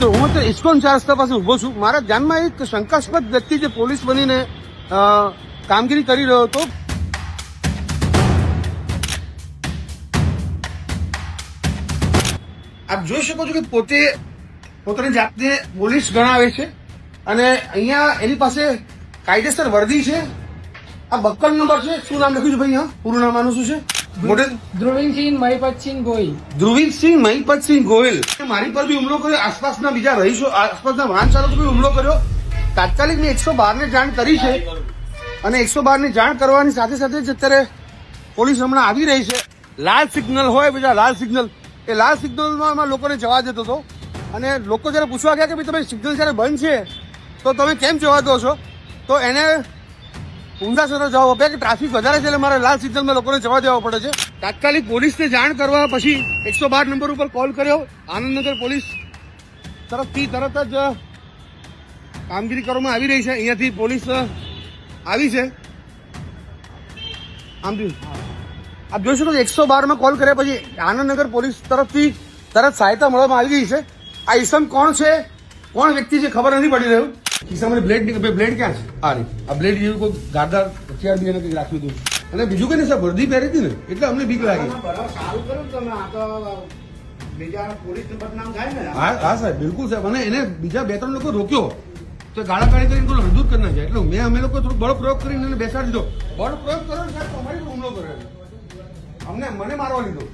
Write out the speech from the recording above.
મિત્રો, હું તો ઇસ્કોન 4 રસ્તા પાસે ઉભો છું. મારા ધ્યાનમાં એક શંકાસ્પદ વ્યક્તિ જે પોલીસ બનીને કામગીરી કરી રહ્યો હતો. આપ જોઈ શકો છો કે પોતાની જાતને પોલીસ ગણાવે છે અને અહીંયા એની પાસે કાયદેસર વર્દી છે. આ બક્કલ નંબર છે. શું નામ લખ્યું છે ભાઈ? હા, પૂરું નામ આનું શું છે? ધ્રુવીનસિંહ મહિપતસિંહ ગોહિલ. ધ્રુવીનસિંહ મહિપતસિંહ ગોહિલ. મારી પર બી હુમલો કર્યો, આસપાસના બીજા રહીશો, આસપાસના વાહન ચાલકો બી હુમલો કર્યો. તાત્કાલિક મેં 112 ને જાણ કરી છે અને 112 ની જાણ કરવાની સાથે સાથે જ અત્યારે પોલીસ હમણાં આવી રહી છે. લાલ સિગ્નલ હોય બીજા લાલ સિગ્નલ, એ લાલ સિગ્નલમાં લોકોને જવા દેતો હતો અને લોકો જયારે પૂછવા ગયા કે ભાઈ તમે સિગ્નલ જયારે બંધ છે તો તમે કેમ જવા દો છો, તો એને ઊંધા સર જવાબ આપ્યા કે ટ્રાફિક વધારે છે એટલે મારે લાલ સિગ્નલમાં લોકોને જવા દેવા પડે છે. તાત્કાલિક પોલીસને જાણ કરવા પછી 112 નંબર ઉપર કોલ કર્યો. આનંદનગર પોલીસ તરફથી તરત જ કામગીરી કરવામાં આવી રહી છે. અહીંયાથી પોલીસ આવી છે. આમ આપ જોઈ શકો છો 112 માં કોલ કર્યા પછી આનંદનગર પોલીસ તરફથી તરત સહાયતા મળવામાં આવી ગઈ છે. આ ઈસમ કોણ છે, કોણ વ્યક્તિ છે ખબર નથી પડી રહ્યું. ખિસ્સામાં બ્લેડ ક્યાં છે? આ નહીં, આ બ્લેડ જેવું કોઈ ગારદાર હથિયાર બી એને કંઈક રાખ્યું હતું અને બીજું કઈ નહીં, સાહેબ વર્દી પહેરી હતી ને એટલે અમને બીક લાગી. હા સાહેબ, બિલકુલ સાહેબ. અને એને બીજા 2-3 લોકો રોક્યો તો ગાળાગાળી કરીને કોઈ હળદૂત કરી નાખ્યા. એટલે અમે લોકો થોડું બળ પ્રયોગ કરીને એને બેસાડી દીધો. બળ પ્રયોગ કર્યો સાહેબ, અમારી પર હુમલો કર્યો, મને મારવા લીધો.